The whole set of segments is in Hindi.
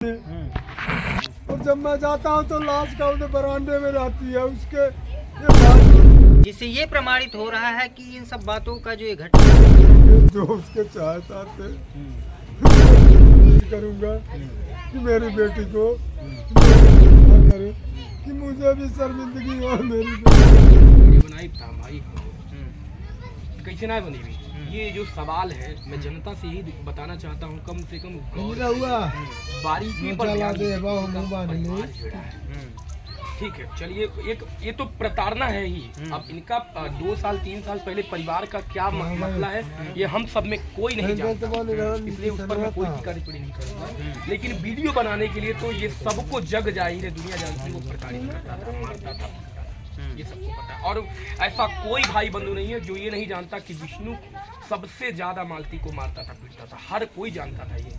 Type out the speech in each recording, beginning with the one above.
और जब मैं जाता हूँ तो लाश का उधर बरामदे में रहती है उसके ये जिससे ये प्रमाणित हो रहा है कि इन सब बातों का जो ये घटना जो उसके चाहता थे अपील करूँगा कि मेरी बेटी को ना करे कि मुझे भी शर्मिंदगी हो मेरी बेटी बनाई था भाई कैसे ना बनी हुई। ये जो सवाल है मैं जनता से ही बताना चाहता हूँ, कम से कम बारीकी पर ध्यान दीजिए। ठीक है, चलिए एक ये तो प्रताड़ना है ही। अब इनका 2 साल 3 साल पहले परिवार का क्या मसला है ये हम सब में कोई नहीं जानता, इसलिए उस पर मैं कोई टीका टिप्पणी नहीं करूँगा। लेकिन वीडियो बनाने के लिए तो ये सबको जग जाहिर है, दुनिया जानती है वो प्रताड़ित करता था, मारता था, ये सबको पता है। और ऐसा कोई भाई बंधु नहीं है जो ये नहीं जानता कि विष्णु सबसे ज्यादा मालती को मारता था, पीटता था, हर कोई जानता था ये।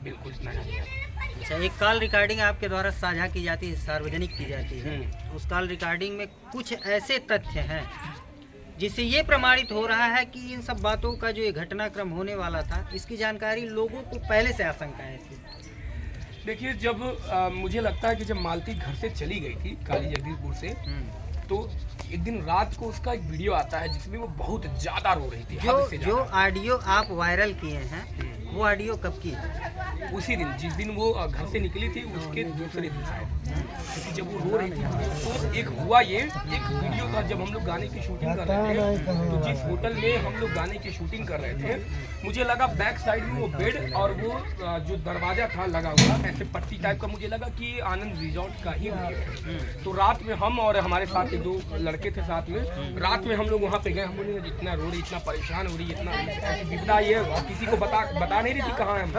बिल्कुल इतना नहीं। अच्छा, एक कॉल रिकॉर्डिंग आपके द्वारा साझा की जाती है, सार्वजनिक की जाती है। उस कॉल रिकॉर्डिंग में कुछ ऐसे तथ्य हैं जिससे ये प्रमाणित हो रहा है कि इन सब बातों का जो ये घटनाक्रम होने वाला था इसकी जानकारी लोगों को पहले से आशंकाएं थी। देखिए, जब मुझे लगता है कि जब मालती घर से चली गई थी काली जगदीशपुर से, तो एक दिन रात को उसका एक वीडियो आता है जिसमें वो बहुत ज्यादा रो रही थी। जो ऑडियो आप वायरल किए हैं वो ऑडियो कब की है? उसी दिन जिस दिन वो घर से निकली थी उसके दूसरे दिन शायद, क्योंकि जब वो रो रही थी तो एक हुआ ये एक वीडियो था जब हम लोग गाने की शूटिंग कर रहे थे। तो जिस होटल में हम लोग गाने की शूटिंग कर रहे थे, मुझे लगा बैक साइड में वो बेड और वो जो दरवाजा था लगा हुआ ऐसे पट्टी टाइप का, मुझे लगा कि आनंद रिजॉर्ट का ही है। तो रात में हम और हमारे साथ 2 लड़के थे साथ में, रात में हम लोग वहाँ पे गए। हम बोले इतना रो रही, इतना परेशान हो रही, इतना ऐसी विपदा ये और किसी को बता नहीं रही थी कहाँ है हम।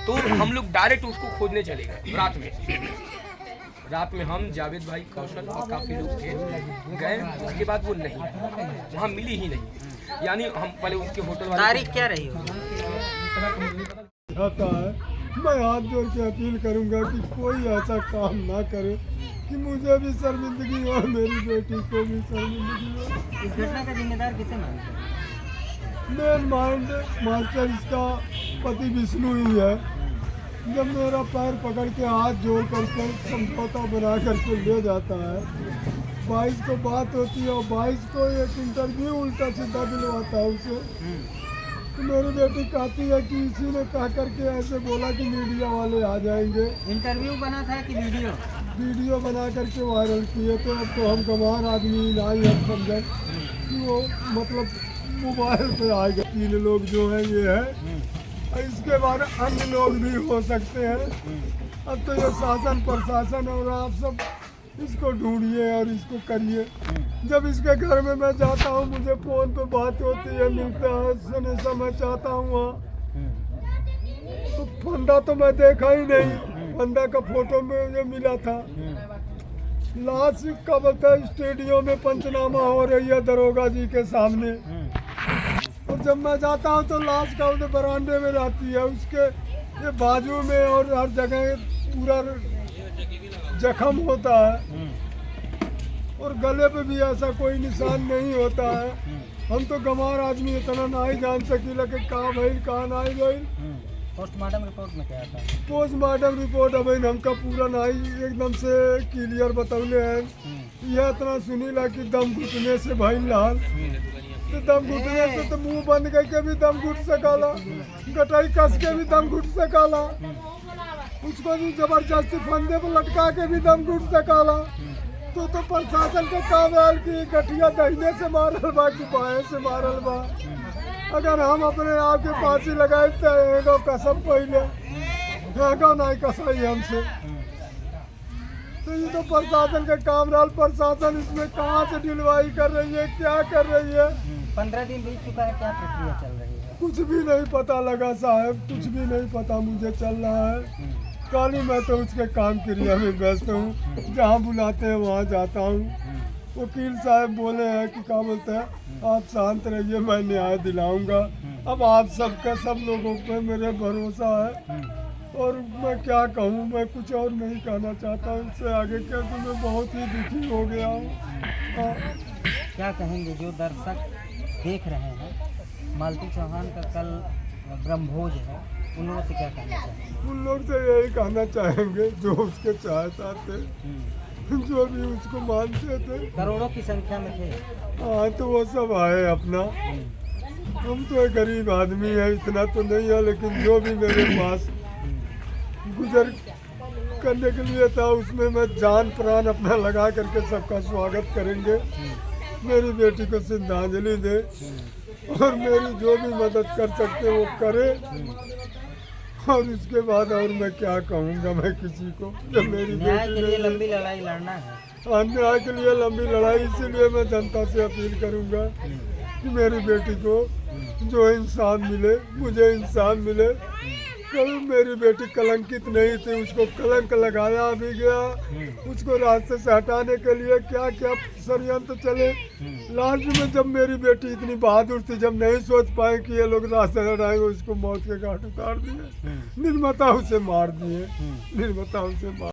तो हम लोग डायरेक्ट उसको खोजने चले गए रात में हम जावेद भाई, कौशल और काफ़ी लोग थे गए। उसके बाद वो नहीं, वहाँ मिली ही नहीं। यानी हम पहले उसके होटल वाले तारीख क्या रही होगी? आता है, मैं हाथ जोड़ के अपील करूंगा कि कोई ऐसा काम ना करे कि मुझे भी शर्मिंदगी हो, मेरी बेटी को भी शर्मिंदगी हो। इस घटना का जिम्मेदार किसे मानते हैं? मेन माइंड मास्टर इसका पति विष्णु ही है। जब मेरा पैर पकड़ के हाथ जोड़ करके समझौता बना करके ले जाता है, 22 को बात होती है और 22 को एक इंटरव्यू उल्टा सीधा दिलवाता है उसे। तो मेरी बेटी कहती है कि इसी ने कह करके ऐसे बोला कि मीडिया वाले आ जाएंगे। इंटरव्यू बना था कि वीडियो बना करके वायरल किए। तो अब तो हम गंवार आदमी नहीं हम समझें कि वो मतलब मोबाइल पे आएगा। 3 लोग जो हैं ये है, इसके बाद अन्य लोग भी हो सकते हैं। अब तो ये शासन प्रशासन और आप सब इसको ढूंढिए और इसको करिए। जब इसके घर में मैं जाता हूँ, मुझे फोन पे बात होती है, मिलता है, सुने समय चाहता हूँ वहाँ, तो फंदा तो मैं देखा ही नहीं। फंदा का फोटो में मुझे मिला था। लाश कब तक स्टेडियम में पंचनामा हो रही है दरोगा जी के सामने। और जब मैं जाता हूँ तो लाश का उधर बरामदे में रहती है, उसके ये बाजू में और हर जगह पूरा जख्म होता है और गले पे भी ऐसा कोई निशान नहीं होता है। हम तो गंवार आदमी इतना ना ही जान सकीला कि कहाँ भइल कहाँ नहीं भइल। पोस्टमार्टम रिपोर्ट में क्या था? पोस्टमार्टम रिपोर्ट अभी हमका पूरा नहीं एकदम से क्लियर बतौले हैं। यह इतना सुनीला कि दम घुटने से भइल लाल, तो दम घुटने से तो मुंह बंद करके भी दम घुट सकाला, गटाई कस के भी दम घुट सकाला, उसको भी जबरदस्ती फंदे पर लटका के भी दम घुट सकाला। तो प्रशासन के काम है कि गठिया दहीने से मारल बा कि बाएं से मारल बा। अगर हम अपने आप के फांसी लगाए तो एगो कसम पहले एगो नहीं कसाई हमसे। तो ये तो प्रशासन का काम रहा। प्रशासन इसमें कहाँ से ढिलवाई कर रही है, क्या कर रही है? 15 दिन बीत चुका है, क्या प्रक्रिया चल रही है? कुछ भी नहीं पता लगा साहब, कुछ भी नहीं पता मुझे चल रहा है। काली मैं तो उसके काम क्रिया में व्यस्त हूँ, जहाँ बुलाते हैं वहाँ जाता हूँ। वकील साहब बोले हैं कि क्या बोलते हैं, आप शांत रहिए, मैं न्याय दिलाऊंगा। अब आप सबका सब लोगों पे मेरे भरोसा है और मैं क्या कहूँ, मैं कुछ और नहीं कहना चाहता हूँ इससे आगे, क्योंकि मैं बहुत ही दुखी हो गया हूँ। क्या कहेंगे जो दर्शक देख रहे हैं, मालती चौहान का कल ब्रह्मभोज है, उन लोगों से क्या कहना चाहेंगे? उन लोग से यही कहना चाहेंगे जो उसके चाहता थे, जो भी उसको मानते थे। करोड़ों की संख्या में थे। हाँ तो वो सब आए अपना। हम तो एक गरीब आदमी है, इतना तो नहीं है, लेकिन जो भी मेरे पास गुजर करने के लिए था उसमें मैं जान प्राण अपना लगा करके सबका स्वागत करेंगे। मेरी बेटी को श्रद्धांजलि दे और मेरी जो भी मदद कर सकते वो करे। और इसके बाद और मैं क्या कहूँगा मैं किसी को, जब मेरी न्याय के लिए बेटी लंबी लड़ाई लड़ना है। अन्याय के लिए लंबी लड़ाई, इसीलिए मैं जनता से अपील करूँगा कि मेरी बेटी को जो इंसान मिले, मुझे इंसान मिले। कभी मेरी बेटी कलंकित नहीं थी, उसको कलंक लगाया भी गया। उसको रास्ते से हटाने के लिए क्या क्या षड्यंत्र चले। लास्ट में जब मेरी बेटी इतनी बहादुर थी, जब नहीं सोच पाए कि ये लोग रास्ते हटाएंगे, उसको मौत के घाट उतार दिए। निर्मता उसे मार दिए, निर्मता उसे मार